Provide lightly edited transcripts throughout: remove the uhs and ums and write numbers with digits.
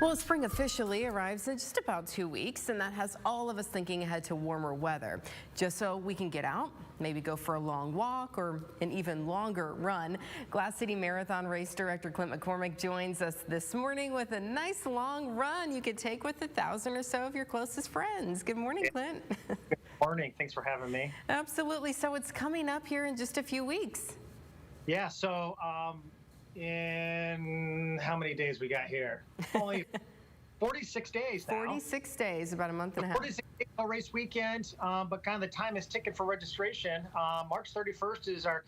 Well, spring officially arrives in just about 2 weeks, and that has all of us thinking ahead to warmer weather. Just so we can get out, maybe go for a long walk or an even longer run. Glass City Marathon Race Director Clint McCormick joins us this morning with a nice long run you could take with 1,000 or so of your closest friends. Good morning, Clint. Good morning. Thanks for having me. Absolutely. So it's coming up here in just a few weeks. Yeah, so in how many days we got here? Only 46 days now. 46 days, about a month and a half. 46 days till race weekend, but kind of the time is ticking for registration. March 31st is our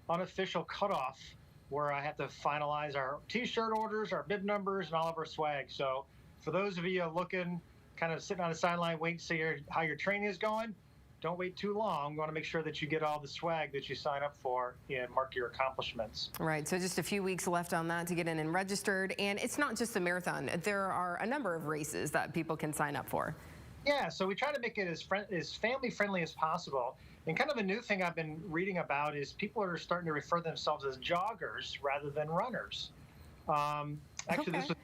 unofficial cutoff where I have to finalize our T-shirt orders, our bib numbers, and all of our swag. So for those of you looking, kind of sitting on the sideline waiting to see how your training is going, don't wait too long. You want to make sure that you get all the swag that you sign up for and mark your accomplishments. Right, so just a few weeks left on that to get in and registered. And it's not just a marathon. There are a number of races that people can sign up for. Yeah, so we try to make it as family-friendly as possible. And kind of a new thing I've been reading about is people are starting to refer themselves as joggers rather than runners. Actually, This was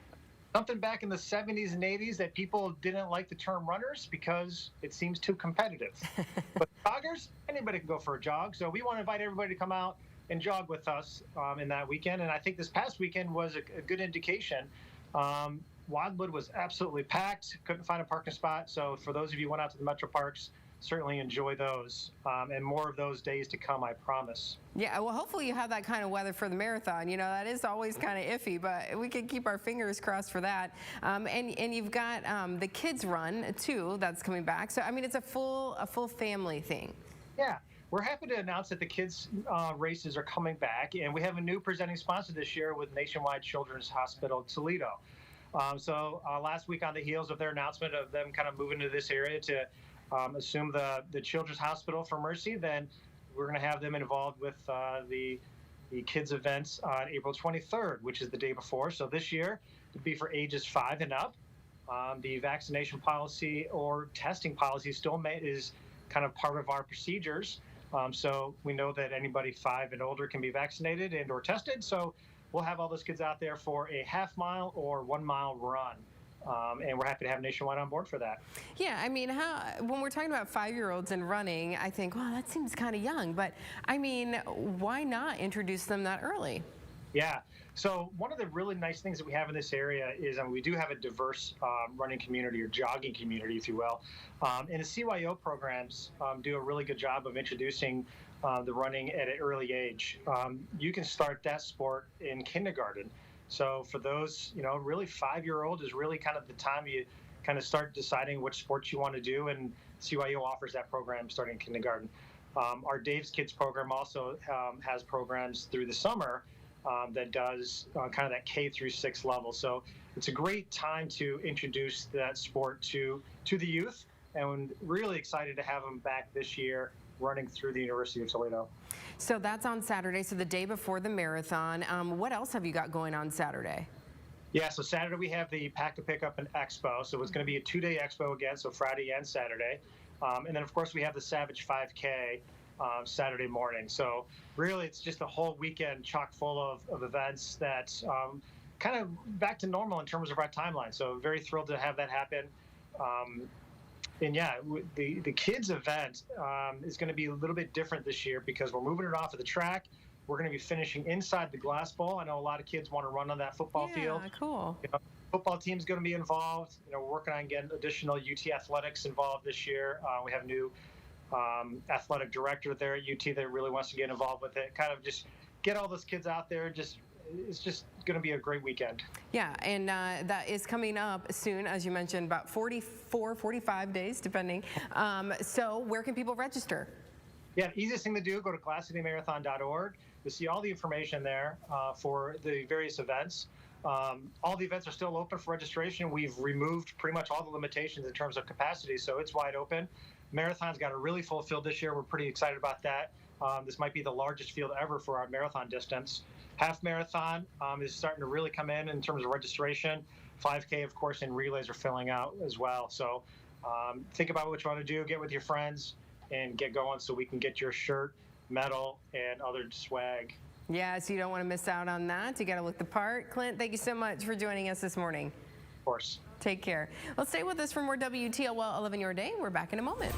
something back in the 70s and 80s that people didn't like the term runners because it seems too competitive. But joggers, anybody can go for a jog. So we want to invite everybody to come out and jog with us in that weekend. And I think this past weekend was a good indication. Wildwood was absolutely packed, couldn't find a parking spot. So for those of you who went out to the Metro Parks, certainly enjoy those, and more of those days to come, I promise. Yeah, well, hopefully you have that kind of weather for the marathon. You know, that is always kind of iffy, but we can keep our fingers crossed for that. And you've got the kids run too that's coming back. So I mean, it's a full family thing. Yeah. We're happy to announce that the kids' races are coming back, and we have a new presenting sponsor this year with Nationwide Children's Hospital Toledo. So last week, on the heels of their announcement of them kind of moving to this area to assume the Children's Hospital for Mercy, then we're going to have them involved with the kids' events on April 23rd, which is the day before. So this year, it'd be for ages 5 and up. The vaccination policy or testing policy still is kind of part of our procedures. So we know that anybody 5 and older can be vaccinated and or tested. So we'll have all those kids out there for a half-mile or 1-mile run. And we're happy to have Nationwide on board for that. Yeah, I mean, when we're talking about 5-year-olds and running, I think, well, that seems kind of young. But, I mean, why not introduce them that early? Yeah. So one of the really nice things that we have in this area is we do have a diverse running community or jogging community, if you will. And the CYO programs do a really good job of introducing the running at an early age. You can start that sport in kindergarten. So for those, really 5-year-old is really kind of the time you kind of start deciding which sports you want to do, and CYO offers that program starting in kindergarten. Our Dave's Kids program also has programs through the summer that does kind of that K through 6 level. So it's a great time to introduce that sport to the youth, and we're really excited to have them back this year running through the University of Toledo. So that's on Saturday, so the day before the marathon. What else have you got going on Saturday? Yeah, so Saturday we have the Pack to Pick Up and Expo. So it's going to be a 2-day expo again, so Friday and Saturday. And then, of course, we have the Savage 5K Saturday morning. So really it's just a whole weekend chock full of events that kind of back to normal in terms of our timeline. So very thrilled to have that happen. And yeah, the kids event is going to be a little bit different this year because we're moving it off of the track. We're going to be finishing inside the glass bowl. I know a lot of kids want to run on that football field. Yeah, cool. Football team's going to be involved. We're working on getting additional UT athletics involved this year. We have a new athletic director there at UT that really wants to get involved with it. Kind of just get all those kids out there. It's just going to be a great weekend. Yeah, and that is coming up soon, as you mentioned, about 45 days, depending. So where can people register? Yeah, easiest thing to do, go to glasscitymarathon.org. You'll see all the information there for the various events. All the events are still open for registration. We've removed pretty much all the limitations in terms of capacity, so it's wide open. Marathon's got a really full field this year. We're pretty excited about that. This might be the largest field ever for our marathon distance. Half marathon is starting to really come in terms of registration. 5K, of course, and relays are filling out as well. So think about what you want to do, get with your friends, and get going so we can get your shirt, medal, and other swag. Yeah, so you don't want to miss out on that. You got to look the part. Clint, thank you so much for joining us this morning. course. Take care. Well, stay with us for more WTOL 11 Your Day. We're back in a moment.